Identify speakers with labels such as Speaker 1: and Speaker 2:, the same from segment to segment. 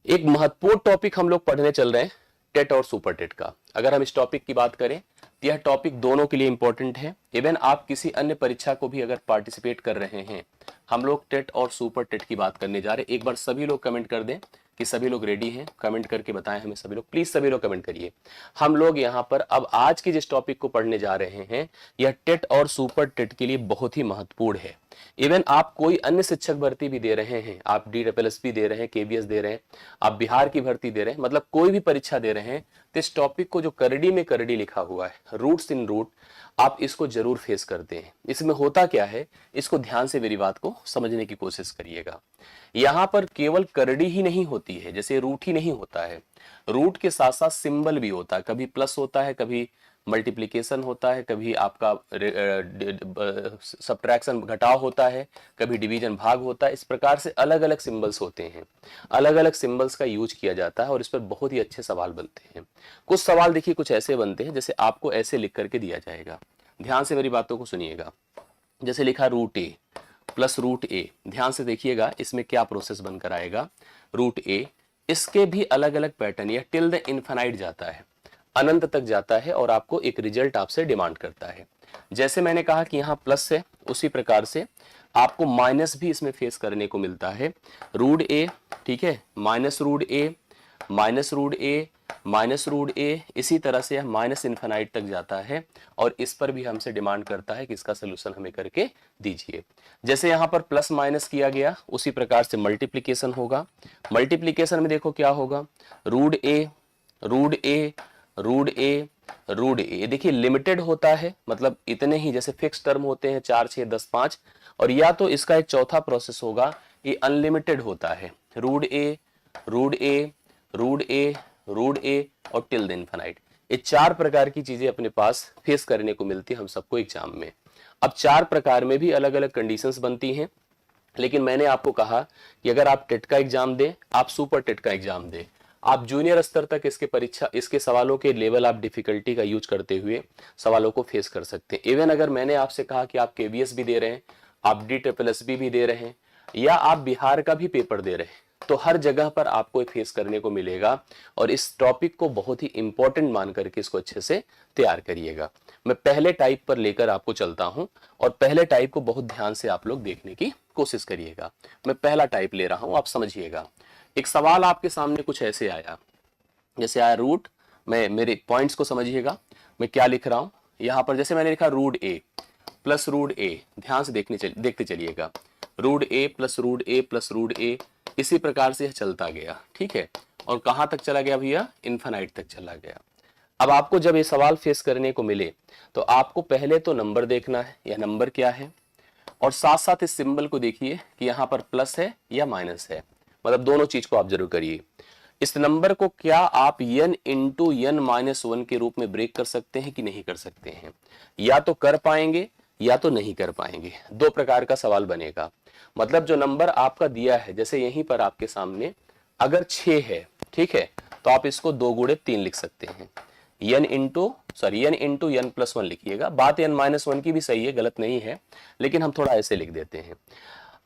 Speaker 1: एक महत्वपूर्ण टॉपिक हम लोग पढ़ने चल रहे हैं, टेट और सुपर टेट का। अगर हम इस टॉपिक की बात करें तो यह टॉपिक दोनों के लिए इंपॉर्टेंट है। इवन आप किसी अन्य परीक्षा को भी अगर पार्टिसिपेट कर रहे हैं, हम लोग टेट और सुपर टेट की बात करने जा रहे हैं। एक बार सभी लोग कमेंट कर दें कि सभी लोग रेडी हैं, कमेंट करके बताएं हमें सभी लोग, प्लीज सभी लोग कमेंट करिए। हम लोग यहाँ पर अब आज की जिस टॉपिक को पढ़ने जा रहे हैं, यह टेट और सुपर टेट के लिए बहुत ही महत्वपूर्ण है। इवन आप कोई अन्य शिक्षक भर्ती भी दे रहे हैं, आप DSSB दे रहे हैं, KBS दे रहे हैं, आप बिहार की भर्ती दे रहे हैं, मतलब कोई भी परीक्षा दे रहे हैं, तो इस टॉपिक को जो करड़ी में करड़ी लिखा हुआ है, रूट्स इन रूट, आप इसको जरूर फेस करते हैं। इसमें होता क्या है, इसको ध्यान से मेरी बात को समझने की कोशिश करिएगा। यहाँ पर केवल करड़ी ही नहीं होती है, जैसे रूट ही नहीं होता है, रूट के साथ साथ सिंबल भी होता है। कभी प्लस होता है, कभी मल्टीप्लिकेशन होता है, कभी आपका सब्ट्रैक्शन घटाव होता है, कभी डिवीजन भाग होता है। इस प्रकार से अलग अलग सिंबल्स होते हैं, अलग अलग सिंबल्स का यूज किया जाता है और इस पर बहुत ही अच्छे सवाल बनते हैं। कुछ सवाल देखिए कुछ ऐसे बनते हैं, जैसे आपको ऐसे लिख करके दिया जाएगा, ध्यान से मेरी बातों को सुनिएगा। जैसे लिखा रूट ए प्लस रूट ए, ध्यान से देखिएगा इसमें क्या प्रोसेस बनकर आएगा। रूट ए, इसके भी अलग अलग पैटर्न, यह टिल द इनफाइनाइट जाता है, अनंत तक जाता है और आपको एक रिजल्ट आपसे डिमांड करता है। जैसे मैंने कहा कि यहाँ प्लस है, उसी प्रकार से आपको माइनस भी इसमें फेस करने को मिलता है। रूट ए, ठीक है, माइनस रूट ए, माइनस रूट ए, माइनस रूट ए, इसी तरह से यह माइनस इन्फिनाइट तक जाता है और इस पर भी हमसे डिमांड करता है कि इसका सोल्यूशन हमें करके दीजिए। जैसे यहाँ पर प्लस माइनस किया गया, उसी प्रकार से मल्टीप्लीकेशन होगा। मल्टीप्लीकेशन में देखो क्या होगा, रूट ए, रूट ए, रूट ए, रूट ए। देखिए लिमिटेड होता है, मतलब इतने ही, जैसे फिक्स टर्म होते हैं 4, 6, 10, 5, और या तो इसका एक चौथा प्रोसेस होगा, ये अनलिमिटेड होता है, रूट ए, रूट ए, रूट ए, रूट ए और टिल द इनफिनाइट। ये चार प्रकार की चीजें अपने पास फेस करने को मिलती है हम सबको एग्जाम में। अब चार प्रकार में भी अलग अलग कंडीशंस बनती हैं, लेकिन मैंने आपको कहा कि अगर आप टेट का एग्जाम दें, आप सुपर टेट का एग्जाम दें, आप जूनियर स्तर तक इसके परीक्षा, इसके सवालों के लेवल आप डिफिकल्टी का यूज करते हुए सवालों को फेस कर सकते हैं। इवन अगर मैंने आपसे कहा कि आप KBS भी दे रहे हैं, आप DSSB भी दे रहे हैं, या आप बिहार का भी पेपर दे रहे हैं, तो हर जगह पर आपको फेस करने को मिलेगा। और इस टॉपिक को बहुत ही इंपॉर्टेंट मान करके इसको अच्छे से तैयार करिएगा। मैं पहले टाइप पर लेकर आपको चलता हूं और पहले टाइप को बहुत ध्यान से आप लोग देखने की कोशिश करिएगा। मैं पहला टाइप ले रहा हूं, आप समझिएगा। एक सवाल आपके सामने कुछ ऐसे आया, जैसे आया रूट, मैं मेरे पॉइंट्स को समझिएगा, मैं क्या लिख रहा हूं यहां पर। जैसे मैंने लिखा रूट ए प्लस रूट ए, ध्यान से देखते चलिएगा, रूट ए प्लस रूट ए प्लस रूट ए, इसी प्रकार से यह चलता गया, ठीक है। और कहां तक चला गया भैया, इनफाइनाइट तक चला गया। अब आपको जब ये सवाल फेस करने को मिले तो आपको पहले तो नंबर देखना है, यह नंबर क्या है, और साथ साथ इस सिंबल को देखिए कि यहाँ पर प्लस है या माइनस है, मतलब दोनों चीज को आप जरूर करिए। इस नंबर को क्या आप n इंटू n माइनस 1 के रूप में ब्रेक कर सकते हैं कि नहीं कर सकते हैं, या तो कर पाएंगे या तो नहीं कर पाएंगे। दो प्रकार का सवाल बनेगा। मतलब जो नंबर आपका दिया है, जैसे यहीं पर आपके सामने अगर 6 है, ठीक है, तो आप इसको 2 गुणे 3 लिख सकते हैं, n इंटू n प्लस 1 लिखिएगा। बात n माइनस 1 की भी सही है, गलत नहीं है, लेकिन हम थोड़ा ऐसे लिख देते हैं।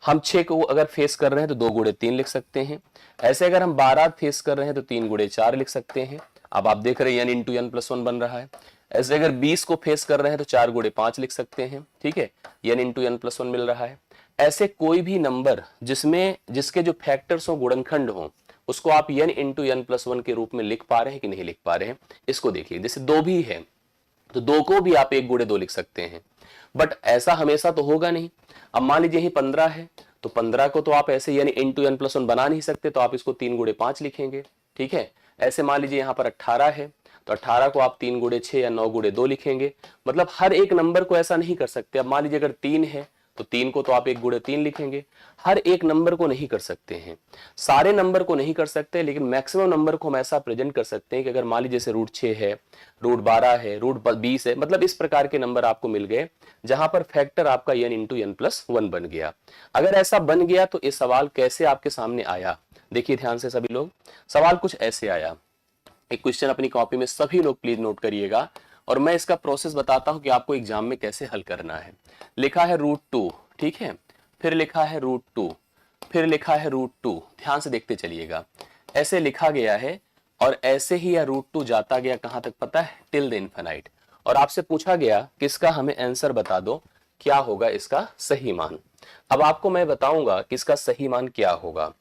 Speaker 1: हम 6 को अगर फेस कर रहे हैं तो 2 गुणे 3 लिख सकते हैं। ऐसे अगर हम 12 फेस कर रहे हैं तो 3 गुणे 4 लिख सकते हैं। अब आप देख रहे हैं n इंटू n प्लस 1 बन रहा है। ऐसे अगर 20 को फेस कर रहे हैं तो 4 गुणे 5 लिख सकते हैं, ठीक है, n इंटू n प्लस 1 मिल रहा है। ऐसे कोई भी नंबर जिसके जो फैक्टर्स हो, गुणनखंड हो, उसको आप n इंटू n प्लस 1 के रूप में लिख पा रहे हैं कि नहीं लिख पा रहे हैं, इसको देखिए। जैसे 2 भी है तो 2 को भी आप 1 गुणे 2 लिख सकते हैं, बट ऐसा हमेशा तो होगा नहीं। अब मान लीजिए यही 15 है तो 15 को तो आप ऐसे यानी इंटू n प्लस 1 बना नहीं सकते, तो आप इसको 3 गुणे 5 लिखेंगे, ठीक है। ऐसे मान लीजिए यहाँ पर 18 है तो 18 को आप 3 गुणे 6 या 9 गुणे 2 लिखेंगे। मतलब हर एक नंबर को ऐसा नहीं कर सकते। अब मान लीजिए अगर 3 है तो 3 को तो आप 1 गुणे 3 लिखेंगे। हर एक नंबर को नहीं कर सकते हैं, सारे नंबर को नहीं कर सकते, लेकिन मैक्सिमम नंबर को हम ऐसा प्रेजेंट कर सकते हैं कि अगर मान लीजिए जैसे रूट 6 है, रूट 12 है, रूट 20 है, मतलब इस प्रकार के नंबर आपको मिल गए जहां पर फैक्टर आपका n इंटू n प्लस 1 बन गया। अगर ऐसा बन गया तो ये सवाल कैसे आपके सामने आया, देखिए ध्यान से सभी लोग। सवाल कुछ ऐसे आया, एक क्वेश्चन अपनी कॉपी में सभी लोग प्लीज नोट करिएगा, और मैं इसका प्रोसेस बताता हूं कि आपको एग्जाम में कैसे हल करना है। लिखा है रूट 2, ठीक है, फिर लिखा है रूट 2, फिर लिखा है रूट 2, ध्यान से देखते चलिएगा। ऐसे लिखा गया है और ऐसे ही यह √2 जाता गया कहां तक पता है, टिल द इन्फिनाइट। और आपसे पूछा गया कि इसका हमें आंसर बता दो, क्या होगा इसका सही मान। अब आपको मैं बताऊंगा कि इसका सही मान क्या होगा।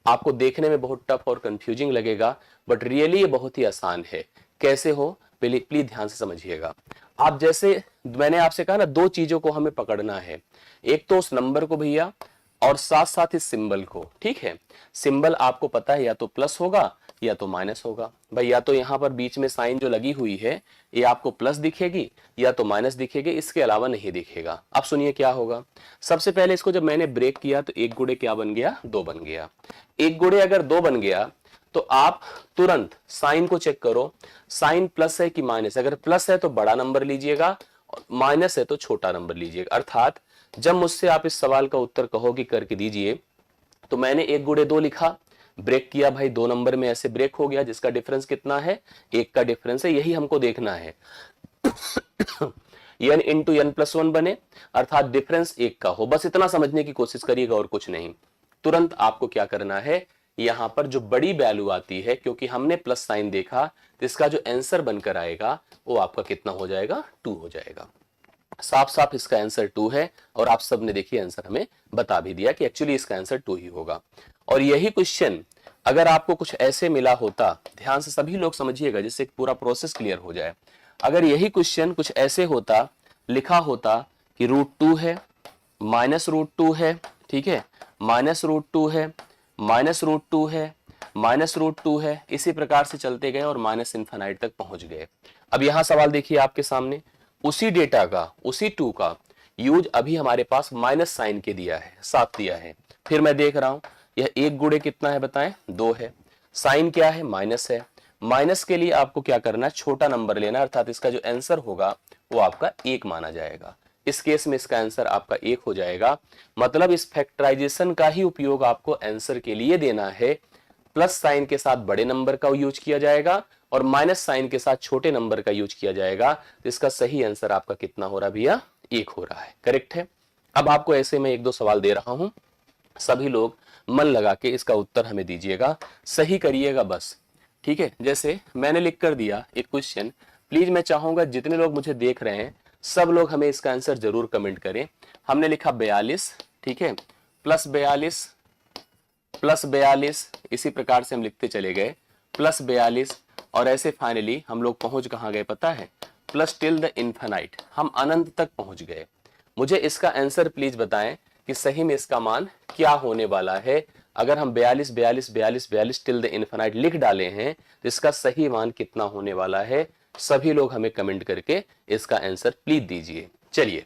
Speaker 1: आपको देखने में बहुत टफ और कंफ्यूजिंग लगेगा, बट रियली ये बहुत ही आसान है। कैसे हो, प्लीज ध्यान से समझिएगा। आप जैसे मैंने आपसे कहा ना, दो चीजों को हमें पकड़ना है, एक तो उस नंबर को भैया, और साथ साथ इस सिंबल को। ठीक है, सिंबल आपको पता है या तो प्लस होगा या तो माइनस होगा। भाई या तो यहाँ पर बीच में साइन जो लगी हुई है ये आपको प्लस दिखेगी या तो माइनस दिखेगी, इसके अलावा नहीं दिखेगा। अब सुनिए क्या होगा। सबसे पहले इसको जब मैंने ब्रेक किया तो 1 गुणे क्या बन गया, 2 बन गया। 1 गुणे अगर 2 बन गया तो आप तुरंत साइन को चेक करो, साइन प्लस है कि माइनस। अगर प्लस है तो बड़ा नंबर लीजिएगा और माइनस है तो छोटा नंबर लीजिएगा। अर्थात जब मुझसे आप इस सवाल का उत्तर कहो कि करके दीजिए, तो मैंने 1 गुणे 2 लिखा, ब्रेक किया, भाई 2 नंबर में ऐसे ब्रेक हो गया, जिसका डिफरेंस कितना है, 1 का डिफरेंस है, यही हमको देखना है। n इंटू n+1 बने, अर्थात डिफरेंस 1 का हो। बस इतना समझने की कोशिश करिएगा और कुछ नहीं। तुरंत आपको क्या करना है, यहां पर जो बड़ी वैल्यू आती है, क्योंकि हमने प्लस साइन देखा, तो इसका जो आंसर बनकर आएगा वो आपका कितना हो जाएगा, 2 हो जाएगा। साफ साफ इसका आंसर 2 है, और आप सब ने देखिए आंसर हमें बता भी दिया कि एक्चुअली इसका आंसर 2 ही होगा। और यही क्वेश्चन अगर आपको कुछ ऐसे मिला होता, ध्यान से सभी लोग समझिएगा जिससे पूरा प्रोसेस क्लियर हो जाए। अगर यही क्वेश्चन कुछ ऐसे होता, लिखा होता कि √2 है, -√2 है, ठीक है, -√2 है, -√2 है, -√2 है, इसी प्रकार से चलते गए और माइनस इन्फिनाइट तक पहुंच गए। अब यहां सवाल देखिए आपके सामने, उसी डेटा का, उसी 2 का यूज अभी हमारे पास माइनस साइन के दिया है, साथ दिया है। फिर मैं देख रहा हूं यह 1 गुणे कितना है बताएं, 2 है, साइन क्या है, माइनस है। माइनस के लिए आपको क्या करना है, छोटा नंबर लेना, अर्थात इसका जो आंसर होगा वो आपका 1 माना जाएगा। इस केस में इसका आंसर आपका 1 हो जाएगा। मतलब इस फैक्टराइजेशन का ही उपयोग आपको आंसर के लिए देना है। प्लस साइन के साथ बड़े नंबर का यूज किया जाएगा और माइनस साइन के साथ छोटे नंबर का यूज किया जाएगा। तो इसका सही आंसर आपका कितना हो रहा है भैया, 1 हो रहा है। करेक्ट है। अब आपको ऐसे में 1-2 सवाल दे रहा हूं, सभी लोग मन लगा के इसका उत्तर हमें दीजिएगा, सही करिएगा बस। ठीक है, जैसे मैंने लिख कर दिया एक क्वेश्चन, प्लीज मैं चाहूंगा जितने लोग मुझे देख रहे हैं सब लोग हमें इसका आंसर जरूर कमेंट करें। हमने लिखा 42, ठीक है, +42 +42, इसी प्रकार से हम लिखते चले गए, +42, और ऐसे फाइनली हम लोग पहुंच कहां गए पता है, प्लस टिल द इन्फिनाइट, हम अनंत तक पहुंच गए। मुझे इसका आंसर प्लीज बताएं कि सही में इसका मान क्या होने वाला है। अगर हम 42 42 42 42 टिल द इन्फिनाइट लिख डाले हैं तो इसका सही मान कितना होने वाला है, सभी लोग हमें कमेंट करके इसका आंसर प्लीज दीजिए। चलिए,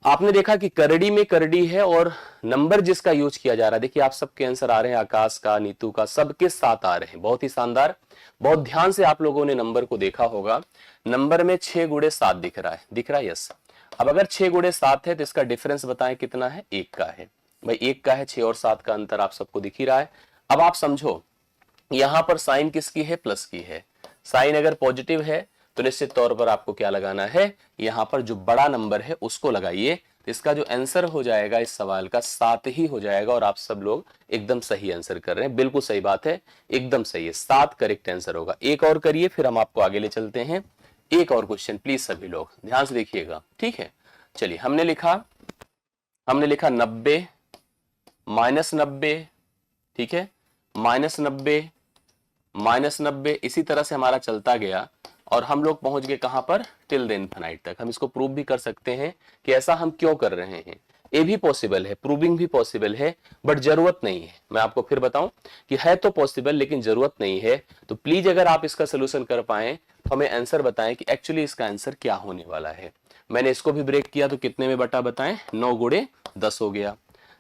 Speaker 1: आपने देखा कि करड़ी में करड़ी है और नंबर जिसका यूज किया जा रहा है, देखिए आप सबके आंसर आ रहे हैं, आकाश का, नीतू का, सबके साथ आ रहे हैं, बहुत ही शानदार। बहुत ध्यान से आप लोगों ने नंबर को देखा होगा, नंबर में 6 गुणे 7 दिख रहा है, दिख रहा है, यस। अब अगर 6 गुणे 7 है तो इसका डिफरेंस बताएं कितना है, 1 का है। भाई 1 का है, 6 और 7 का अंतर आप सबको दिख ही रहा है। अब आप समझो यहां पर साइन किसकी है, प्लस की है। साइन अगर पॉजिटिव है तो निश्चित तौर पर आपको क्या लगाना है, यहां पर जो बड़ा नंबर है उसको लगाइए। इसका जो आंसर हो जाएगा इस सवाल का 7 ही हो जाएगा। और आप सब लोग एकदम सही आंसर कर रहे हैं, बिल्कुल सही बात है, एकदम सही है, 7 करेक्ट आंसर होगा। एक और करिए फिर हम आपको आगे ले चलते हैं। एक और क्वेश्चन प्लीज सभी लोग ध्यान से देखिएगा, ठीक है। चलिए, हमने लिखा 90 -90, ठीक है, -90 -90, इसी तरह से हमारा चलता गया और हम लोग पहुंच गए कहां पर, टिल द इन्फिनाइट तक। हम इसको प्रूव भी कर सकते हैं कि ऐसा हम क्यों कर रहे हैं, ये भी पॉसिबल है, प्रूविंग भी पॉसिबल है, बट जरूरत नहीं है। मैं आपको फिर बताऊं कि है तो पॉसिबल लेकिन जरूरत नहीं है। तो प्लीज अगर आप इसका सोल्यूशन कर पाए तो हमें आंसर बताएं कि एक्चुअली इसका आंसर क्या होने वाला है। मैंने इसको भी ब्रेक किया तो कितने में बटा बताएं, 9 गुणे 10 हो गया।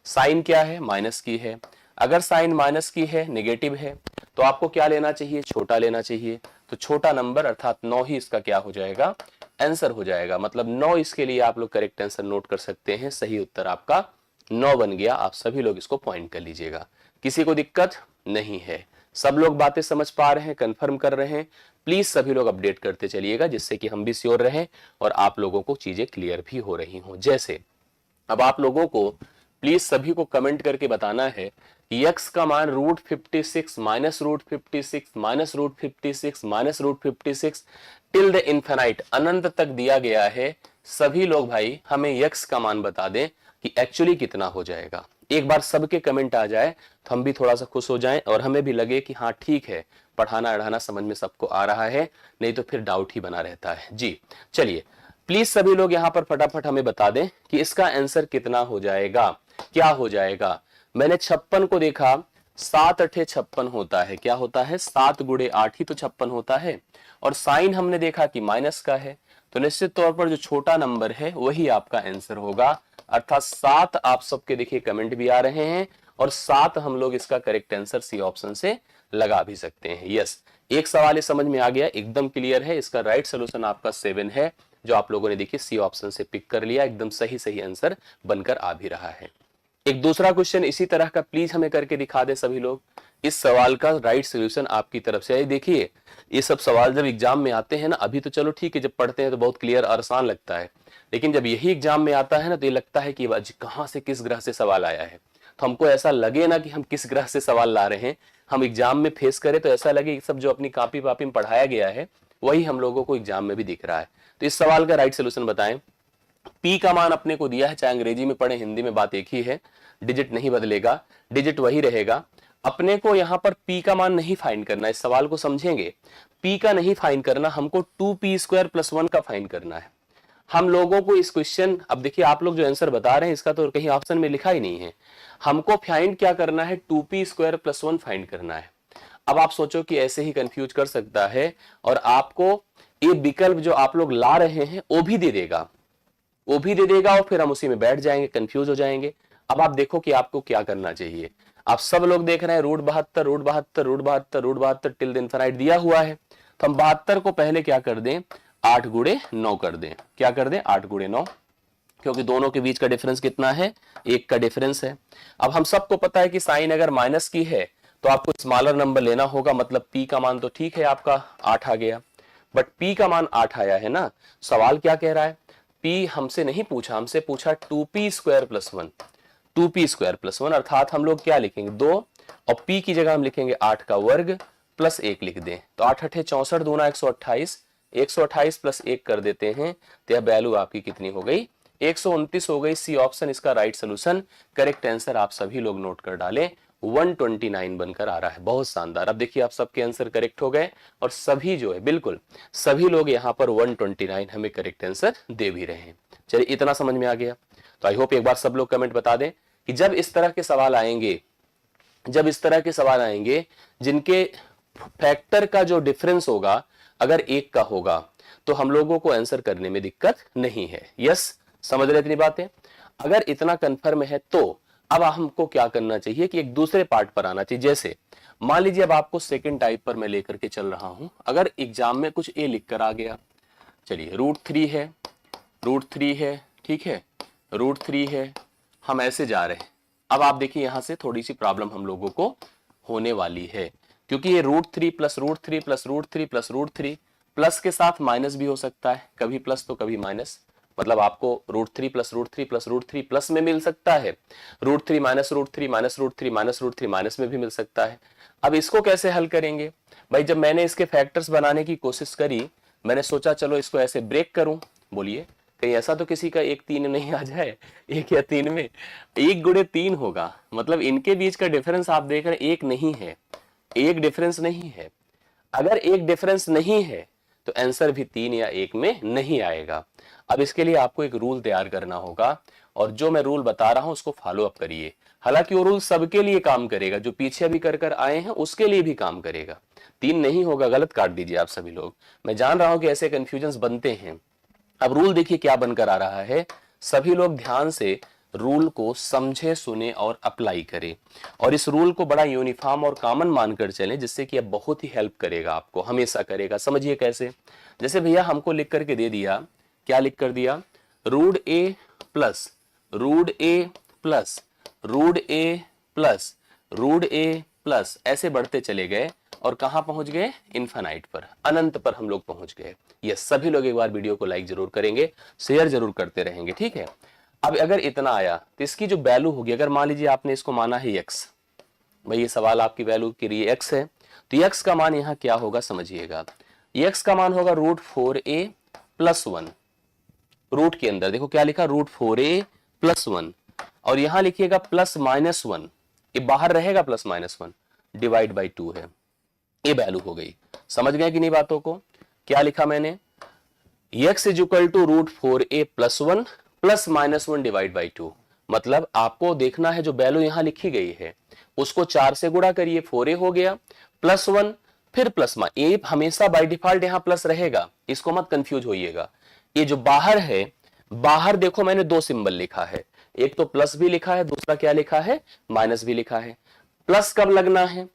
Speaker 1: साइन क्या है, माइनस की है। अगर साइन माइनस की है, नेगेटिव है, तो आपको क्या लेना चाहिए, छोटा लेना चाहिए। तो छोटा नंबर अर्थात 9 ही इसका क्या हो जाएगा, आंसर हो जाएगा। मतलब 9 इसके लिए आप लोग करेक्ट आंसर नोट कर सकते हैं। सही उत्तर आपका 9 बन गया। आप सभी लोग इसको पॉइंट कर लीजिएगा, किसी को दिक्कत नहीं है, सब लोग बातें समझ पा रहे हैं, कंफर्म कर रहे हैं। प्लीज सभी लोग अपडेट करते चलिएगा जिससे कि हम भी श्योर रहें और आप लोगों को चीजें क्लियर भी हो रही हों। जैसे अब आप लोगों को प्लीज सभी को कमेंट करके बताना है x का मान √56 minus √56 minus √56 minus √56 till the infinite, अनंत तक दिया गया है। सभी लोग भाई हमें x का मान बता दें कि एक्चुअली कितना हो जाएगा। एक बार सबके कमेंट आ जाए तो हम भी थोड़ा सा खुश हो जाएं और हमें भी लगे कि हाँ ठीक है, पढ़ाना अढ़ाना समझ में सबको आ रहा है, नहीं तो फिर डाउट ही बना रहता है। जी चलिए, प्लीज सभी लोग यहाँ पर फटाफट हमें बता दें कि इसका आंसर कितना हो जाएगा, क्या हो जाएगा। मैंने 56 को देखा, 7 अठे 56 होता है। क्या होता है? 7 गुणे 8 ही तो 56 होता है। और साइन हमने देखा कि माइनस का है, तो निश्चित तौर पर जो छोटा नंबर है वही आपका आंसर होगा। अर्थात 7 आप सबके देखिए कमेंट भी आ रहे हैं और 7 हम लोग इसका करेक्ट आंसर सी ऑप्शन से लगा भी सकते हैं। यस, एक सवाल ये समझ में आ गया, एकदम क्लियर है। इसका राइट सोल्यूशन आपका 7 है, जो आप लोगों ने देखिए सी ऑप्शन से पिक कर लिया, एकदम सही सही आंसर बनकर आ भी रहा है। एक दूसरा क्वेश्चन इसी तरह का प्लीज हमें करके दिखा दे सभी लोग। इस सवाल का राइट सोल्यूशन आपकी तरफ से है। देखिए ये सब सवाल जब एग्जाम में आते हैं ना, अभी तो चलो ठीक है, जब पढ़ते हैं तो बहुत क्लियर और आसान लगता है, लेकिन जब यही एग्जाम में आता है ना तो ये लगता है कि आज कहाँ से किस ग्रह से सवाल आया है। तो हमको ऐसा लगे ना कि हम किस ग्रह से सवाल ला रहे हैं, हम एग्जाम में फेस करें तो ऐसा लगे सब जो अपनी कॉपी वापी में पढ़ाया गया है वही हम लोगों को एग्जाम में भी दिख रहा है। तो इस सवाल का राइट सोल्यूशन बताएं। पी का मान अपने को दिया है, चाहे अंग्रेजी में पढ़े हिंदी में बात एक ही है, डिजिट नहीं बदलेगा, डिजिट वही रहेगा। अपने को यहाँ पर पी का मान नहीं फाइंड करना, इस सवाल को समझेंगे। पी का नहीं फाइंड करना, हमको 2p² + 1 का फाइंड करना है। हम लोगों को इस क्वेश्चन, अब देखिए आप लोग जो आंसर बता रहे हैं इसका तो कहीं ऑप्शन में लिखा ही नहीं है। हमको फाइंड क्या करना है? 2p² + 1 फाइंड करना है। अब आप सोचो कि ऐसे ही कंफ्यूज कर सकता है और आपको ये विकल्प जो आप लोग ला रहे हैं वो भी दे देगा, वो भी दे देगा और फिर हम उसी में बैठ जाएंगे, कंफ्यूज हो जाएंगे। अब आप देखो कि आपको क्या करना चाहिए। आप सब लोग देख रहे हैं √72 टिल द इन्फिनाइट दिया हुआ है, तो हम 72 को पहले क्या कर दें? 8 गुणे 9 कर दें। क्या कर दें? 8 गुणे 9, क्योंकि दोनों के बीच का डिफरेंस कितना है? 1 का डिफरेंस है। अब हम सबको पता है कि साइन अगर माइनस की है तो आपको स्मॉलर नंबर लेना होगा, मतलब पी का मान तो ठीक है आपका 8 आ गया, बट पी का मान 8 आया है ना। सवाल क्या कह रहा है? पी हमसे नहीं पूछा, हमसे पूछा 2p² + 1, 2p² + 1, अर्थात हम लोग क्या लिखेंगे? 2 और p की जगह हम लिखेंगे 8 का वर्ग प्लस 1 लिख दें, तो 8 8 64 दूना 128, 128 + 1 कर देते हैं, तो यह वैल्यू आपकी कितनी हो गई? 129 हो गई। सी ऑप्शन इसका राइट सोल्यूशन। करेक्ट आंसर आप सभी लोग नोट कर डालें, 129 बनकर आ रहा है। बहुत शानदार। अब देखिए आप सबके आंसर करेक्ट हो गए और सभी जो है बिल्कुल सभी लोग यहाँ पर 129 हमें करेक्ट आंसर दे भी रहे हैं। चलिए इतना समझ में आ गया, तो आई होप एक बार सब लोग कमेंट बता दें कि जब इस तरह के सवाल आएंगे, जब इस तरह के सवाल आएंगे जिनके फैक्टर का जो डिफरेंस होगा अगर 1 का होगा तो हम लोगों को आंसर करने में दिक्कत नहीं है। यस, समझ रहे इतनी बातें? अगर इतना कंफर्म है तो अब हमको क्या करना चाहिए कि एक दूसरे पार्ट पर आना चाहिए। जैसे मान लीजिए अब आपको सेकंड टाइप पर मैं लेकर के चल रहा हूं, अगर एग्जाम में कुछ ए लिख कर आ गया, चलिए √3 है, √3 है, ठीक है, √3 है, हम ऐसे जा रहे हैं। अब आप देखिए यहां से थोड़ी सी प्रॉब्लम हम लोगों को होने वाली है, क्योंकि ये √3 + √3 + √3 + √3 प्लस के साथ माइनस भी हो सकता है, कभी प्लस तो कभी माइनस, मतलब आपको √3 + √3 + √3 प्लस में मिल सकता है, √3 - √3 - √3 - √3 माइनस में भी मिल सकता है। अब इसको कैसे हल करेंगे भाई? जब मैंने इसके फैक्टर्स बनाने की कोशिश करी, मैंने सोचा चलो इसको ऐसे ब्रेक करूं। बोलिए, कहीं ऐसा तो किसी का 1 3 नहीं आ जाए? 1 या 3 में 1 गुणे 3 होगा, मतलब इनके बीच का डिफरेंस आप देख रहे हैं 1 नहीं है, 1 डिफरेंस नहीं है। अगर 1 डिफरेंस नहीं है तो आंसर भी 3 या 1 में नहीं आएगा। अब इसके लिए आपको एक रूल तैयार करना होगा और जो मैं रूल बता रहा हूं उसको फॉलो अप करिए। हालांकि वो रूल सबके लिए काम करेगा, जो पीछे अभी कर आए हैं उसके लिए भी काम करेगा। 3 नहीं होगा, गलत काट दीजिए आप सभी लोग। मैं जान रहा हूं कि ऐसे कंफ्यूजन बनते हैं। अब रूल देखिए क्या बनकर आ रहा है, सभी लोग ध्यान से रूल को समझे सुने और अप्लाई करें और इस रूल को बड़ा यूनिफॉर्म और कॉमन मानकर चलें, जिससे कि यह बहुत ही हेल्प करेगा आपको, हमेशा करेगा। समझिए कैसे? जैसे भैया हमको लिख करके दे दिया, क्या लिख कर दिया? √a plus √a plus √a plus √a plus, ऐसे बढ़ते चले गए और कहां पहुंच गए? इनफाइनाइट पर, अनंत पर हम लोग पहुंच गए। ये सभी लोग एक बार वीडियो को लाइक जरूर करेंगे, शेयर जरूर करते रहेंगे, ठीक है। अब अगर इतना आया तो इसकी जो वैल्यू होगी, अगर मान लीजिए आपने इसको माना है x, भाई ये सवाल आपकी वैल्यू के लिए x है, तो x का मान यहाँ क्या होगा समझिएगा, x का मान होगा √4a + 1। रूट के अंदर देखो क्या लिखा, √4a + 1, और यहां लिखिएगा +-1, ये बाहर रहेगा +-1 डिवाइड बाई 2 है, ये वैल्यू हो गई। समझ गए कि नहीं बातों को? क्या लिखा मैंने, x = √4a + 1 +-1 डिवाइड बाई 2। मतलब आपको देखना है जो वैल्यू यहां लिखी गई है उसको 4 से गुणा करिए, 4a हो गया, +1 फिर प्लस, ये हमेशा बाय डिफॉल्ट यहां प्लस रहेगा, इसको मत कंफ्यूज होइएगा। ये जो बाहर है, बाहर देखो मैंने 2 सिंबल लिखा है, एक तो प्लस भी लिखा है, दूसरा क्या लिखा है, माइनस भी लिखा है। प्लस कब लगना है,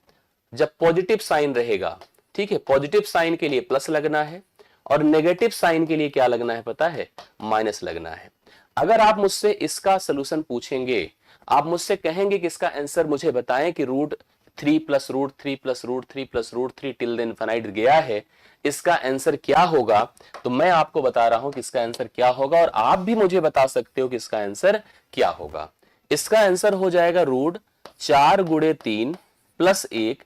Speaker 1: जब पॉजिटिव साइन रहेगा, ठीक है, पॉजिटिव साइन के लिए प्लस लगना है और नेगेटिव साइन के लिए क्या लगना है पता है, माइनस लगना है। अगर आप मुझसे इसका सोल्यूशन पूछेंगे, आप मुझसे कहेंगे कि इसका आंसर मुझे बताएं कि √3 + √3 + √3 + √3 टिल द इनफिनाइट गया है, इसका आंसर क्या होगा, तो मैं आपको बता रहा हूं कि इसका आंसर क्या होगा, और आप भी मुझे बता सकते हो कि इसका आंसर क्या होगा। इसका आंसर हो जाएगा √4 × 3 + 1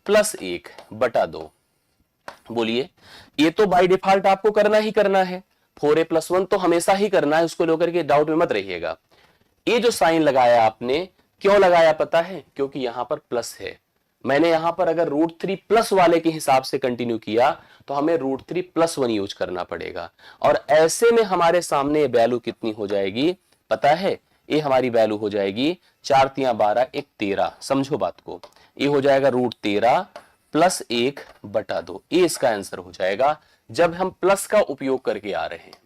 Speaker 1: + 1 / 2। बोलिए, ये तो बाय डिफॉल्ट आपको करना ही करना है, 4a + 1 तो हमेशा ही करना है, उसको लेकर के डाउट में मत रहिएगा। ये जो साइन लगाया आपने, क्यों लगाया पता है, क्योंकि यहां पर प्लस है। मैंने यहां पर अगर √3 प्लस वाले के हिसाब से कंटिन्यू किया तो हमें √3 + 1 यूज करना पड़ेगा, और ऐसे में हमारे सामने वैल्यू कितनी हो जाएगी पता है, ये हमारी वैल्यू हो जाएगी 4 × 3 = 12, 1 13, समझो बात को, ये हो जाएगा √13 + 1 / 2, ये इसका आंसर हो जाएगा जब हम प्लस का उपयोग करके आ रहे हैं।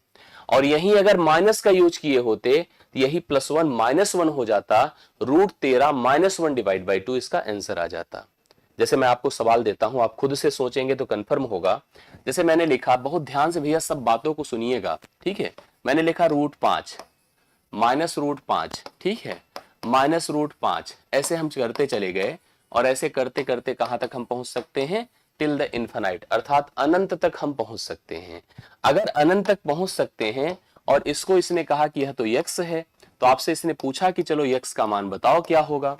Speaker 1: और यही अगर माइनस का यूज किए होते तो यही +1 -1 हो जाता, √13 -1 डिवाइड बाई 2 इसका आंसर आ जाता। जैसे मैं आपको सवाल देता हूं, आप खुद से सोचेंगे तो कंफर्म होगा। जैसे मैंने लिखा, बहुत ध्यान से भैया सब बातों को सुनिएगा, ठीक है, मैंने लिखा √5 -√5, ठीक है, -√5, ऐसे हम करते चले गए, और ऐसे करते करते कहां तक हम पहुंच सकते हैं, टिल द इनफिनाइट, अर्थात अनंत तक हम पहुंच सकते हैं। अगर अनंत तक पहुंच सकते हैं और इसको इसने कहा कि यह तो x है, तो आपसे इसने पूछा कि चलो x का मान बताओ क्या होगा,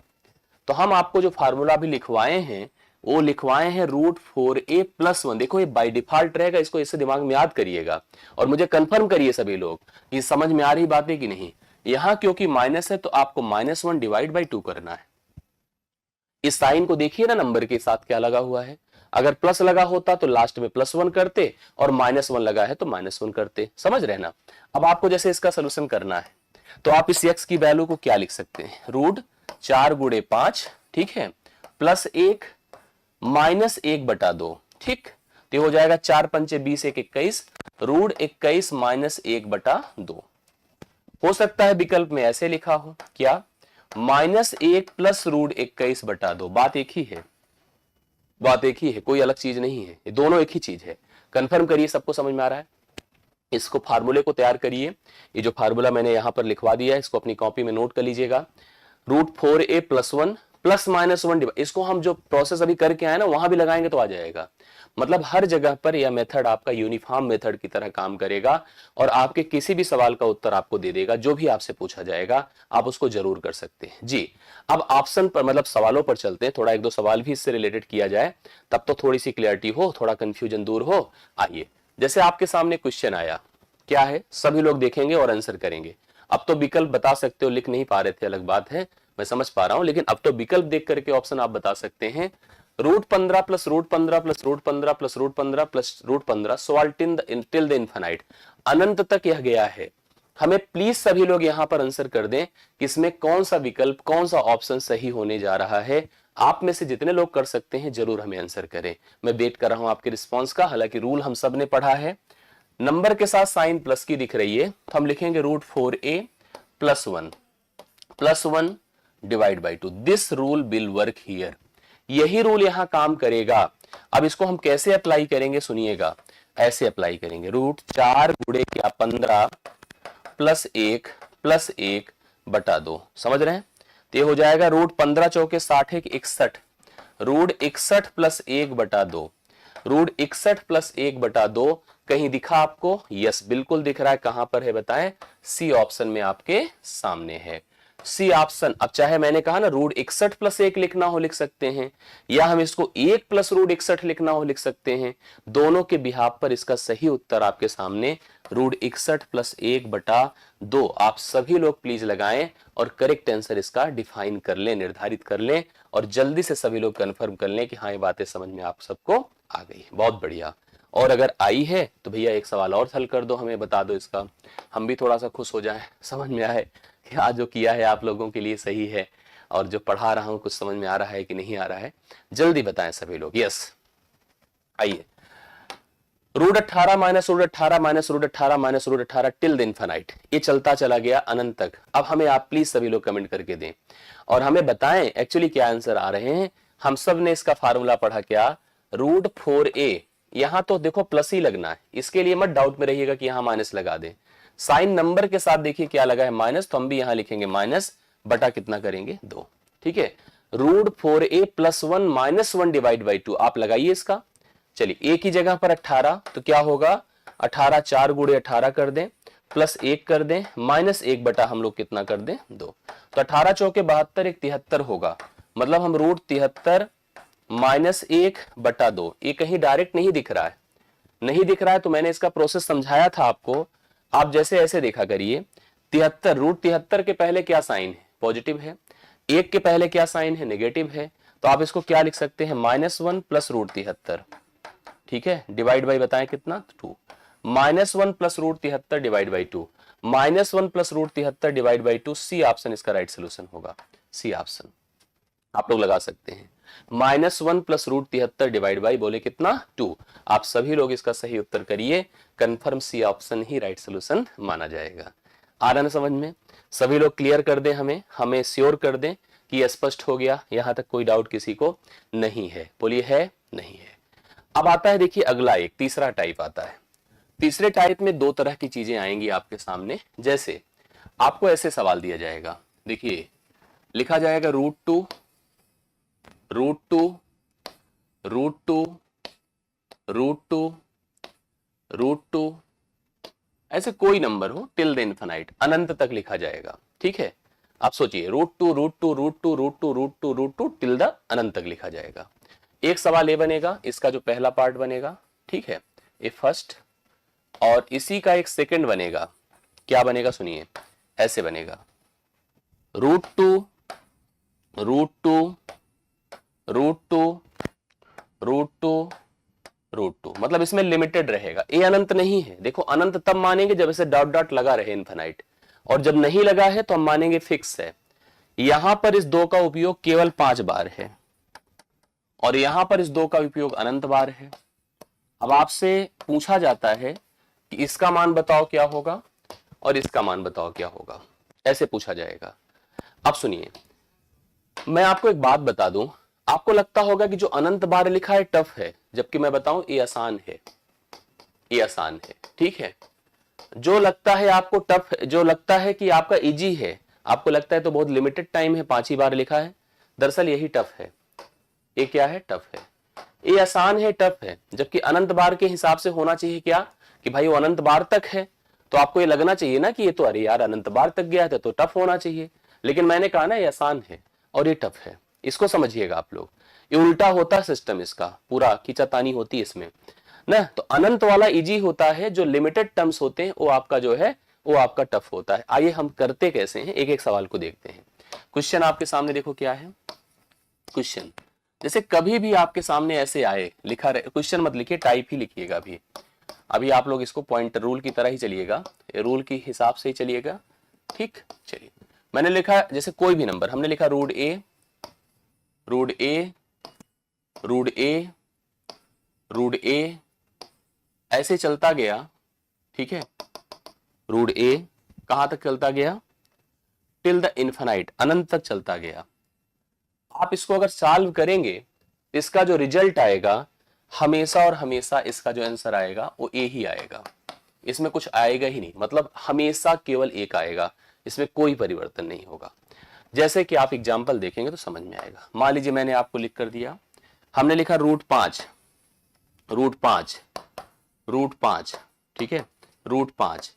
Speaker 1: तो हम आपको जो फार्मूला भी लिखवाए हैं वो लिखवाए हैं √4a + 1। देखो ये बाय डिफॉल्ट रहेगा, इसको इसे दिमाग में याद करिएगा और मुझे कंफर्म करिए सभी लोग कि समझ में आ रही बात है कि नहीं। यहां क्योंकि माइनस है तो आपको -1 डिवाइड बाई 2 करना है। इस साइन को देखिए ना, नंबर के साथ क्या लगा हुआ है, अगर प्लस लगा होता तो लास्ट में +1 करते, और -1 लगा है तो -1 करते, समझ रहे ना। अब आपको जैसे इसका सोल्यूशन करना है तो आप इस x की वैल्यू को क्या लिख सकते हैं, √4 × 5, ठीक है, +1 -1 / 2, ठीक, तो हो जाएगा 4 × 5 = 20, 1 = 21, √21 -1 / 2। हो सकता है विकल्प में ऐसे लिखा हो, क्या, -1 + √21 / 2, बात एक ही है, बात एक ही है, कोई अलग चीज नहीं है, ये दोनों एक ही चीज है। कंफर्म करिए सबको समझ में आ रहा है। इसको फार्मूले को तैयार करिए, ये जो फार्मूला मैंने यहां पर लिखवा दिया है इसको अपनी कॉपी में नोट कर लीजिएगा, √4a + 1 +-1, इसको हम जो प्रोसेस अभी करके आए ना वहां भी लगाएंगे तो आ जाएगा। मतलब हर जगह पर यह मेथड आपका यूनिफॉर्म मेथड की तरह काम करेगा और आपके किसी भी सवाल का उत्तर आपको दे देगा, जो भी आपसे पूछा जाएगा आप उसको जरूर कर सकते हैं जी। अब ऑप्शन पर मतलब सवालों पर चलते हैं, थोड़ा 1-2 सवाल भी इससे रिलेटेड किया जाए, तब तो थोड़ी सी क्लियरिटी हो, थोड़ा कंफ्यूजन दूर हो। आइए, जैसे आपके सामने क्वेश्चन आया, क्या है, सभी लोग देखेंगे और आंसर करेंगे। अब तो विकल्प बता सकते हो, लिख नहीं पा रहे थे अलग बात है, मैं समझ पा रहा हूं, लेकिन अब तो विकल्प देख करके ऑप्शन आप बता सकते हैं। √15 + √15 + √15 + √15 + √15 सॉल्व टिल द इनफिनाइट, अनंत तक यह गया है। हमें प्लीज सभी लोग यहां पर आंसर कर दें कि इसमें कौन सा विकल्प, कौन सा ऑप्शन सही होने जा रहा है। आप में से जितने लोग कर सकते हैं जरूर हमें आंसर करें, मैं वेट कर रहा हूं आपके रिस्पॉन्स का। हालांकि रूल हम सब ने पढ़ा है, नंबर के साथ साइन प्लस की दिख रही है तो हम लिखेंगे √4a + 1 divide by 2, this rule will work here, यही रूल यहां काम करेगा। अब इसको हम कैसे अप्लाई करेंगे सुनिएगा, ऐसे अप्लाई करेंगे, √4 × 15 + 1 + 1 / 2, समझ रहे हैं। तो ये हो जाएगा √15 × 4 = 60, 61, √61 + 1 / 2, √61 + 1 / 2 कहीं दिखा आपको, यस बिल्कुल दिख रहा है, कहां पर है बताएं, सी ऑप्शन में आपके सामने है। C option. अब चाहे मैंने कहा ना रूट 61 प्लस 1 लिखना हो लिख सकते हैं, या हम इसको 1 प्लस रूट 61 लिखना हो लिख सकते हैं। दोनों के बिहाफ पर इसका सही उत्तर आपके सामने रूट 61 प्लस 1/2। आप सभी लोग प्लीज लगाएं और करेक्ट आंसर इसका डिफाइन कर लें, निर्धारित कर लें, और जल्दी से सभी लोग कंफर्म कर लें कि हाँ ये बातें समझ में आप सबको आ गई। बहुत बढ़िया। और अगर आई है तो भैया एक सवाल और हल कर दो, हमें बता दो इसका, हम भी थोड़ा सा खुश हो जाए, समझ में आए कि आज जो किया है आप लोगों के लिए सही है, और जो पढ़ा रहा हूं कुछ समझ में आ रहा है कि नहीं आ रहा है, जल्दी बताएं सभी लोग। यस, आइए। Root 18 minus root 18 minus root 18 minus root 18 till the infinite, ये चलता चला गया अनंत तक। अब हमें आप प्लीज सभी लोग कमेंट करके दें और हमें बताएं एक्चुअली क्या आंसर आ रहे हैं। हम सब ने इसका फार्मूला पढ़ा क्या, रूट 4a, यहां तो देखो प्लस ही लगना है, इसके लिए मत डाउट में रहिएगा कि यहां माइनस लगा दें। साइन नंबर के साथ देखिए क्या लगा है माइनस, तो हम भी यहां लिखेंगे माइनस बटा कितना करेंगे 2। ठीक है, root 4a plus 1 minus 1 divide by 2 आप लगाइए इसका। चलिए a की जगह पर 18 तो क्या होगा, 18 4 गुणे 18 कर दें, प्लस 1 कर दें, माइनस 1 बटा हम लोग कितना कर दें 2। तो 18 चौके 72, 1 73 होगा। मतलब हम रूट 73 माइनस 1 बटा 2, ये कहीं डायरेक्ट नहीं दिख रहा है, नहीं दिख रहा है तो मैंने इसका प्रोसेस समझाया था आपको, आप जैसे ऐसे देखा करिए। 73, रूट 73 के पहले क्या साइन है, पॉजिटिव है, 1 के पहले क्या साइन है, नेगेटिव है, तो आप इसको क्या लिख सकते हैं, -1 प्लस रूट 73। ठीक है, डिवाइड बाई बताएं कितना 2, -1 plus root 73 divide by 2, -1 plus root 73 divide by 2, C option इसका राइट सोल्यूशन होगा। सी ऑप्शन आप लोग लगा सकते हैं, -1 प्लस रूट 73 डिवाइड बाई बोले कितना 2। आप सभी लोग इसका सही उत्तर करिए, कंफर्म सी ऑप्शन ही राइट सोल्यूशन माना जाएगा। आ रहा ना समझ में, सभी लोग क्लियर कर दें, हमें श्योर कर दें कि स्पष्ट हो गया, यहां तक कोई डाउट किसी को नहीं है, बोलिए है नहीं है। अब आता है देखिए अगला एक तीसरा टाइप आता है। तीसरे टाइप में दो तरह की चीजें आएंगी आपके सामने। जैसे आपको ऐसे सवाल दिया जाएगा, देखिए लिखा जाएगा root two root two root two root two root two, ऐसे कोई नंबर हो टिल द इनफिनाइट, अनंत तक लिखा जाएगा। ठीक है, आप सोचिए root two root two root two root two root two root two till the अनंत तक लिखा जाएगा। एक सवाल ये बनेगा, इसका जो पहला पार्ट बनेगा, ठीक है, ये फर्स्ट, और इसी का एक सेकंड बनेगा। क्या बनेगा सुनिए, ऐसे बनेगा root two root two root two root two root two, मतलब इसमें लिमिटेड रहेगा, ये अनंत नहीं है। देखो अनंत तब मानेंगे जब इसे डॉट डॉट लगा रहे इनफिनाइट, और जब नहीं लगा है तो हम मानेंगे फिक्स है। यहां पर इस 2 का उपयोग केवल 5 बार है, और यहां पर इस 2 का उपयोग अनंत बार है। अब आपसे पूछा जाता है कि इसका मान बताओ क्या होगा और इसका मान बताओ क्या होगा, ऐसे पूछा जाएगा। अब सुनिए, मैं आपको एक बात बता दूं, आपको लगता होगा कि जो अनंत बार लिखा है टफ है, जबकि मैं बताऊं ये आसान है, ये आसान है। ठीक है, जो लगता है आपको टफ, जो लगता है कि आपका इजी है, आपको लगता है तो बहुत लिमिटेड टाइम है, 5 ही बार लिखा है, दरअसल यही टफ है। ये क्या है, टफ है। ये आसान है, टफ है, जबकि अनंत बार के हिसाब से होना चाहिए क्या कि भाई वो अनंत बार तक है, तो आपको ये लगना चाहिए ना कि ये तो अरे यार अनंत बार तक गया था तो टफ होना चाहिए। लेकिन मैंने कहा ना ये आसान है और ये टफ है, इसको समझिएगा आप लोग। ये उल्टा होता सिस्टम इसका, पूरा खींचातानी होती है इसमें ना। तो अनंत वाला इजी होता है, जो लिमिटेड टर्म्स होते हैं वो आपका जो है वो आपका टफ होता है। आइए हम करते कैसे हैं, एक एक सवाल को देखते हैं। क्वेश्चन आपके सामने देखो क्या है क्वेश्चन। जैसे कभी भी आपके सामने ऐसे आए, लिखा रहे, क्वेश्चन मत लिखिए, टाइप ही लिखिएगा। अभी आप लोग इसको पॉइंटर रूल की तरह ही चलिएगा, रूल के हिसाब से ही चलिएगा। ठीक, चलिए मैंने लिखा जैसे कोई भी नंबर, हमने लिखा रूट ए रूट ए रूट ए रूट ए, ऐसे चलता गया। ठीक है, रूट ए कहां तक चलता गया, टिल द इनफिनाइट, अनंत तक चलता गया। आप इसको अगर सॉल्व करेंगे, इसका जो रिजल्ट आएगा हमेशा और हमेशा इसका जो आंसर आएगा वो ए ही आएगा, इसमें कुछ आएगा ही नहीं, मतलब हमेशा केवल एक आएगा, इसमें कोई परिवर्तन नहीं होगा। जैसे कि आप एग्जाम्पल देखेंगे तो समझ में आएगा। मान लीजिए मैंने आपको लिख कर दिया, हमने लिखा रूट 5 रूट 5 रूट 5, ठीक है, रूट 5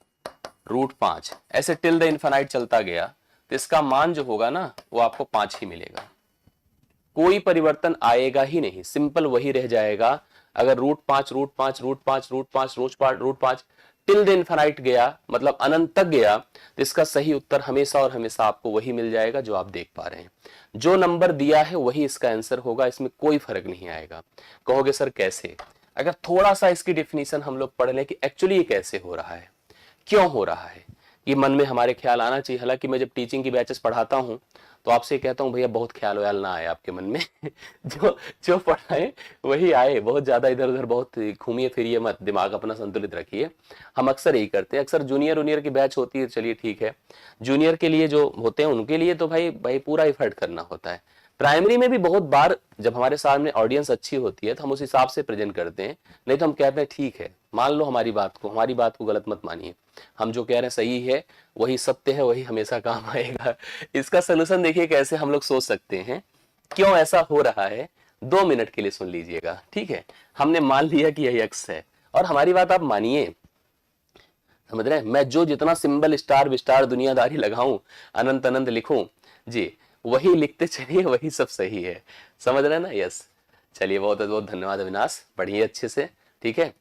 Speaker 1: रूट 5, ऐसे टिल द इनफिनाइट चलता गया। तो इसका मान जो होगा ना वो आपको 5 ही मिलेगा, कोई परिवर्तन आएगा ही नहीं, सिंपल वही रह जाएगा। अगर √5 √5 √5 √5 √5 टिल द इनफाइनाइट गया, मतलब अनंत तक गया, तो इसका सही उत्तर हमेशा और हमेशा आपको वही मिल जाएगा जो आप देख पा रहे हैं। जो नंबर दिया है वही इसका आंसर होगा, इसमें कोई फर्क नहीं आएगा। कहोगे सर कैसे? अगर थोड़ा सा इसकी डेफिनेशन हम लोग पढ़ लें कि एक्चुअली ये कैसे हो रहा है, क्यों हो रहा है, ये मन में हमारे ख्याल आना चाहिए। हालांकि मैं जब टीचिंग की बैचेस पढ़ाता हूं तो आपसे कहता हूं भैया बहुत ख्याल व्याल ना आए आपके मन में जो जो पढ़ाए वही आए, बहुत ज्यादा इधर उधर बहुत घूमिए फिरिए मत, दिमाग अपना संतुलित रखिए। हम अक्सर यही करते हैं। अक्सर जूनियर उनियर की बैच होती है, चलिए ठीक है, जूनियर के लिए जो होते हैं उनके लिए तो भाई भाई पूरा एफर्ट करना होता है। प्राइमरी में भी बहुत बार जब हमारे सामने ऑडियंस अच्छी होती है तो हम उस हिसाब से प्रेजेंट करते हैं, नहीं तो हम कहते हैं ठीक है मान लो हमारी बात को गलत मत मानिए, हम जो कह रहे हैं सही है, वही सत्य है, वही हमेशा काम आएगा। इसका सोल्यूशन देखिए कैसे हम लोग सोच सकते हैं, क्यों ऐसा हो रहा है, 2 मिनट के लिए सुन लीजिएगा, ठीक है। हमने मान लिया कि यही एक्स है, और हमारी बात आप मानिए, समझ रहे हैं, मैं जो जितना सिंबल स्टार विस्टार दुनियादारी लगाऊं, अनंत अनंत लिखूं जी, वही लिखते चलिए, वही सब सही है, समझ रहे हैं ना? यस, चलिए बहुत बहुत धन्यवाद अविनाश, पढ़िए अच्छे से, ठीक है।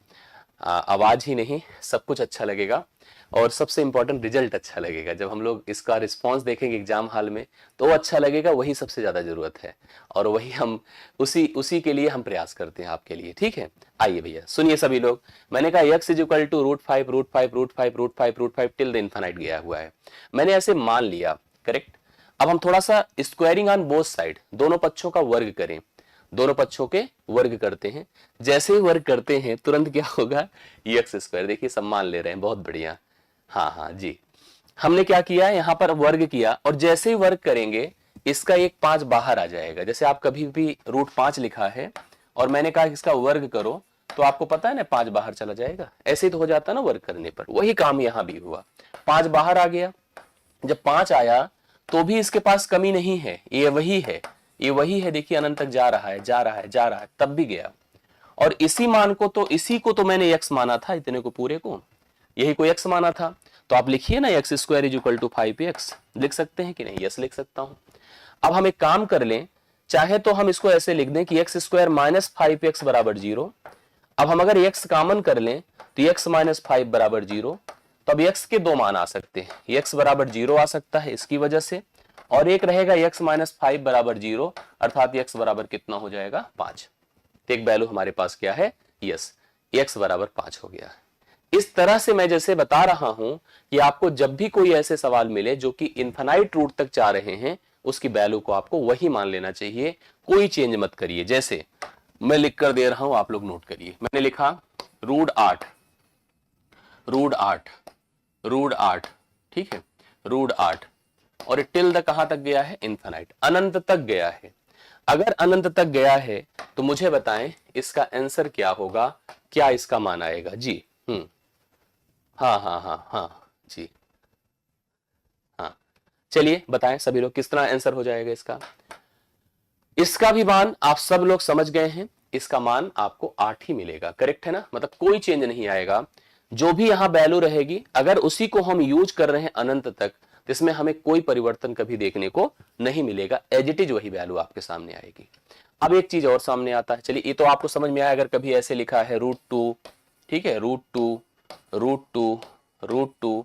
Speaker 1: आवाज ही नहीं सब कुछ अच्छा लगेगा, और सबसे इंपॉर्टेंट रिजल्ट अच्छा लगेगा। जब हम लोग इसका रिस्पांस देखेंगे एग्जाम हॉल में तो अच्छा लगेगा, वही सबसे ज्यादा जरूरत है, और वही हम उसी के लिए हम प्रयास करते हैं आपके लिए, ठीक है। आइए भैया सुनिए सभी लोग, मैंने कहा x = √5 √5 √5 √5 √5 टिल द इनफाइनाइट गया हुआ है, मैंने ऐसे मान लिया, करेक्ट। अब हम थोड़ा सा स्क्वायरिंग ऑन बोथ साइड, दोनों पक्षों का वर्ग करें, दोनों पक्षों के वर्ग करते हैं। जैसे ही वर्ग करते हैं तुरंत क्या होगा, x², देखिए सब मान ले रहे हैं, बहुत बढ़िया। हाँ हाँ जी, हमने क्या किया, यहाँ पर वर्ग किया, और जैसे ही वर्ग करेंगे इसका एक 5 बाहर आ जाएगा। जैसे आप कभी भी √5 लिखा है और मैंने कहा इसका वर्ग करो, तो आपको पता है ना 5 बाहर चला जाएगा, ऐसे ही तो हो जाता है ना वर्ग करने पर। वही काम यहाँ भी हुआ, 5 बाहर आ गया। जब 5 आया तो भी इसके पास कमी नहीं है, ये वही है, ये वही है, देखिए अनंत तक जा रहा है, जा रहा है, जा रहा है, तब भी गया। और इसी मान को तो, इसी को तो मैंने x माना था, इतने को पूरे को, यही को x माना था। तो आप लिखिए ना x² = 5x, लिख सकते हैं कि नहीं? यस लिख सकता हूं। अब हम एक काम कर लें, चाहे तो हम इसको ऐसे लिख दें कि x² - 5x = 0। अब हम अगर x कॉमन कर लें तो x - 5 = 0, तो अब x के 2 मान आ सकते हैं, x = 0 आ सकता है इसकी वजह से, और एक रहेगा x - 5 = 0, अर्थात x बराबर कितना हो जाएगा, 5। तो एक वैल्यू हमारे पास क्या है, यस, x = 5 हो गया। इस तरह से मैं जैसे बता रहा हूं कि आपको जब भी कोई ऐसे सवाल मिले जो कि इनफाइनाइट रूट तक जा रहे हैं, उसकी वैल्यू को आपको वही मान लेना चाहिए, कोई चेंज मत करिए। जैसे मैं लिख कर दे रहा हूं, आप लोग नोट करिए, मैंने लिखा √8 √8 √8, ठीक है, √8, और टिल द कहां तक गया है, इनफाइनाइट, अनंत तक गया है। अगर अनंत तक गया है तो मुझे बताएं इसका आंसर क्या होगा, क्या इसका मान आएगा जी? हाँ हाँ हाँ हाँ जी, हाँ, चलिए बताएं सभी लोग किस तरह आंसर हो जाएगा इसका। इसका भी मान आप सब लोग समझ गए हैं, इसका मान आपको 8 ही मिलेगा, करेक्ट है ना, मतलब कोई चेंज नहीं आएगा। जो भी यहां वैल्यू रहेगी अगर उसी को हम यूज कर रहे हैं अनंत तक, तो इसमें हमें कोई परिवर्तन कभी देखने को नहीं मिलेगा, एज इट इज वही वैल्यू आपके सामने आएगी। अब एक चीज और सामने आता है, चलिए ये तो आपको समझ में आया, अगर कभी ऐसे लिखा है √2, ठीक है, √2 √2 √2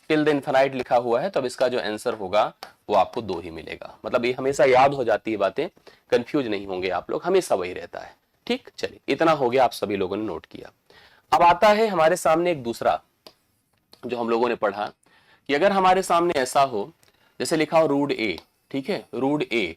Speaker 1: टिल द इनफाइनाइट लिखा हुआ है, तो अब इसका जो आंसर होगा वो आपको 2 ही मिलेगा। मतलब ये हमेशा याद हो जाती है बातें, कंफ्यूज नहीं होंगे आप लोग, हमेशा वही रहता है, ठीक। चलिए इतना हो गया, आप सभी लोगों ने नोट किया। अब आता है हमारे सामने एक दूसरा जो हम लोगों ने पढ़ा, कि अगर हमारे सामने ऐसा हो, जैसे लिखा हो √a, ठीक है, √a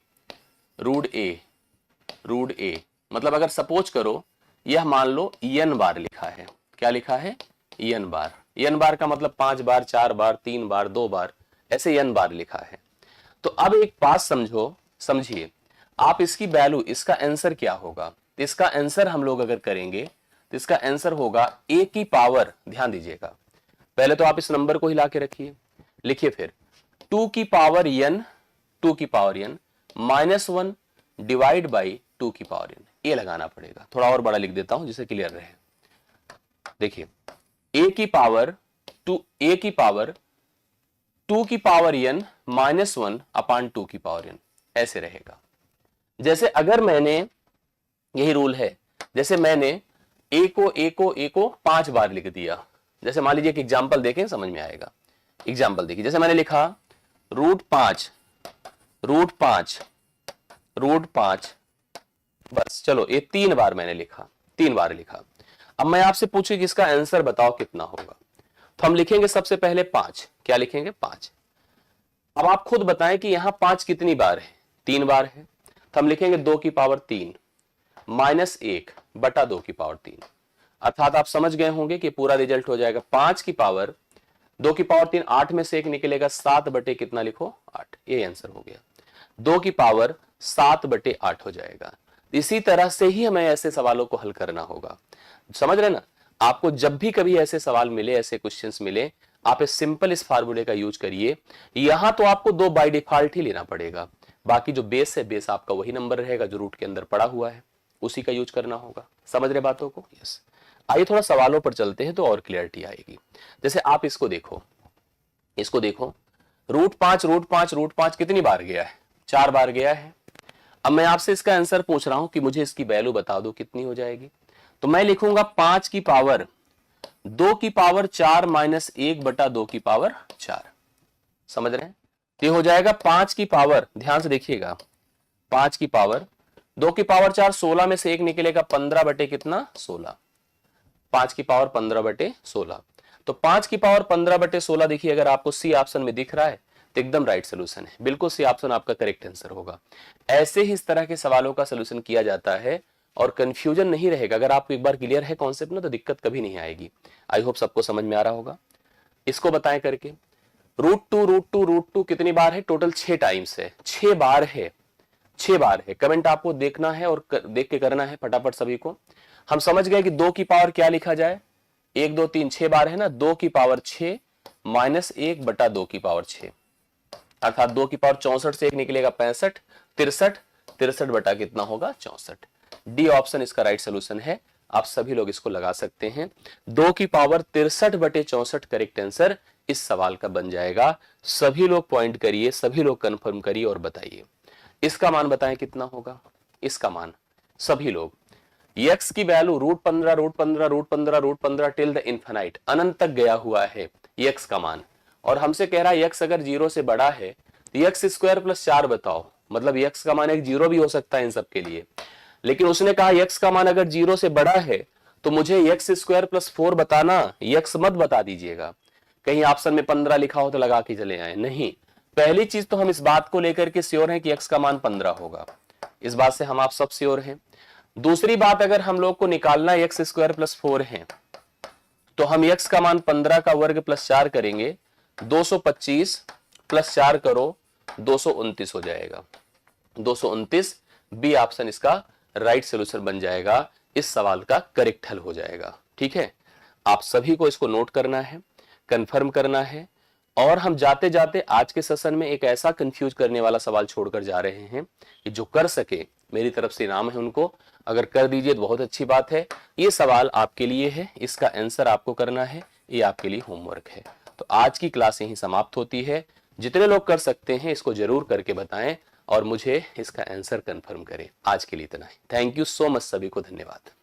Speaker 1: √a, मतलब अगर सपोज करो यह मान लो n बार लिखा है, क्या लिखा है, n बार। n बार का मतलब 5 बार, 4 बार, 3 बार, 2 बार, ऐसे n बार लिखा है। तो अब एक बात समझिए, आप इसकी वैल्यू, इसका आंसर क्या होगा, तो इसका आंसर हम लोग अगर करेंगे तो इसका आंसर होगा a की पावर, ध्यान दीजिएगा, पहले तो आप इस नंबर को हिला के रखिए, लिखिए फिर 2 की पावर n -1 डिवाइड बाई 2 की पावर n, ये लगाना पड़ेगा। थोड़ा और बड़ा लिख देता हूं जिसे क्लियर रहे। देखिए a की पावर 2 की पावर n -1 अपान 2 की पावर n ऐसे रहेगा। जैसे अगर मैंने, यही रूल है, जैसे मैंने a को 5 बार लिख दिया, जैसे मान लीजिए एक एग्जाम्पल देखें समझ में आएगा। एग्जाम्पल देखिए, जैसे मैंने लिखा √5 √5 बस, चलो ये 3 बार मैंने लिखा, 3 बार लिखा। अब मैं आपसे पूछूं कि इसका आंसर बताओ कितना होगा, तो हम लिखेंगे सबसे पहले 5। क्या लिखेंगे? 5। अब आप खुद बताएं कि यहां 5 कितनी बार है? 3 बार है, तो हम लिखेंगे 2 की पावर 3 -1 बटा 2 की पावर 3। अर्थात आप समझ गए होंगे कि पूरा रिजल्ट हो जाएगा 5 की पावर 2 की पावर 3, 8 में से 1 निकलेगा 7 बटे कितना लिखो? 8। ये आंसर हो गया। 2 की पावर 7 बटे 8 हो जाएगा। इसी तरह से ही हमें ऐसे सवालों को हल करना होगा। समझ रहे ना? आपको जब भी कभी ऐसे सवाल मिले, ऐसे क्वेश्चंस मिले, आप इस फार्मूले का यूज करिए। यहां तो आपको 2 बाय डिफॉल्ट ही लेना पड़ेगा, बाकी जो बेस है, बेस आपका वही नंबर रहेगा जो रूट के अंदर पड़ा हुआ है, उसी का यूज करना होगा। समझ रहे बातों को? यस। आइए थोड़ा सवालों पर चलते हैं तो और क्लियरिटी आएगी। जैसे आप इसको देखो, √5 कितनी बार गया है? 4 बार गया है। अब मैं आपसे इसका आंसर पूछ रहा हूं कि मुझे इसकी वैल्यू बता दो कितनी हो जाएगी। तो मैं लिखूंगा 5 की पावर 2 की पावर 4 -1 बटा 2 की पावर 4। समझ रहे हैं? तो ये हो जाएगा 5 की पावर, ध्यान से देखिएगा, 5 की पावर 2 की पावर 4, 16 में से 1 निकलेगा 15 बटे कितना? 16। 5 की पावर 15 बटे 16। तो 5 की पावर 15 बटे 16 देखिए, अगर आपको सी ऑप्शन में दिख रहा है तो एकदम राइट सोल्यूशन है। बिल्कुल सी ऑप्शन आपका करेक्ट आंसर होगा। ऐसे ही इस तरह के सवालों का सोल्यूशन किया जाता है और कंफ्यूजन नहीं रहेगा। अगर आपको एक बार क्लियर है कॉन्सेप्ट ना, तो दिक्कत कभी नहीं आएगी। आई होप सबको समझ में आ रहा होगा। इसको बताएं करके, √2 कितनी बार है? टोटल 6 टाइम्स है, 6 बार है, 6 बार है। कमेंट आपको देखना है और देख के करना है फटाफट सभी को। हम समझ गए कि 2 की पावर क्या लिखा जाए? 1 2 3 6 बार है ना, 2 की पावर 6 -1 बटा 2 की पावर 6, अर्थात 2 की पावर 64 से 1 निकलेगा 65, 63 बटा कितना होगा? 64। डी ऑप्शन इसका राइट सोल्यूशन है। आप सभी लोग इसको लगा सकते हैं। 2 की पावर 63 बटे 64 करेक्ट आंसर इस सवाल का बन जाएगा। सभी लोग पॉइंट करिए, सभी लोग कंफर्म करिए और बताइए इसका मान बताएं कितना होगा। इसका मान सभी लोग, x की वैल्यू √15 टिल द इन्फिनाइट, अनंत तक गया हुआ है x का मान, और हमसे कह रहा है x अगर 0 से बड़ा है तो x² + 4 बताओ। मतलब x का मान एक 0 भी हो सकता है इन सब के लिए, लेकिन उसने कहा x का मान अगर 0 से बड़ा है तो मुझे x² + 4 बताना, x मत बता दीजिएगा। कहीं ऑप्शन में 15 लिखा हो तो लगा के चले आए, नहीं। पहली चीज तो हम इस बात को लेकर के श्योर हैं कि x का मान 15 होगा, इस बात से हम आप सब श्योर हैं। दूसरी बात, अगर हम लोग को निकालना x² + 4 है तो हम x का मान 15 का वर्ग + 4 करेंगे, 225 + 4 करो 229 हो जाएगा। 229 बी ऑप्शन इसका राइट सोल्यूशन बन जाएगा, इस सवाल का करेक्ट हल हो जाएगा। ठीक है, आप सभी को इसको नोट करना है, कंफर्म करना है। और हम जाते जाते आज के सेशन में एक ऐसा कंफ्यूज करने वाला सवाल छोड़कर जा रहे हैं कि जो कर सके, मेरी तरफ से इनाम है उनको। अगर कर दीजिए तो बहुत अच्छी बात है। ये सवाल आपके लिए है, इसका आंसर आपको करना है, ये आपके लिए होमवर्क है। तो आज की क्लास यहीं समाप्त होती है। जितने लोग कर सकते हैं इसको जरूर करके बताएं और मुझे इसका आंसर कंफर्म करें। आज के लिए इतना ही। थैंक यू सो मच, सभी को धन्यवाद।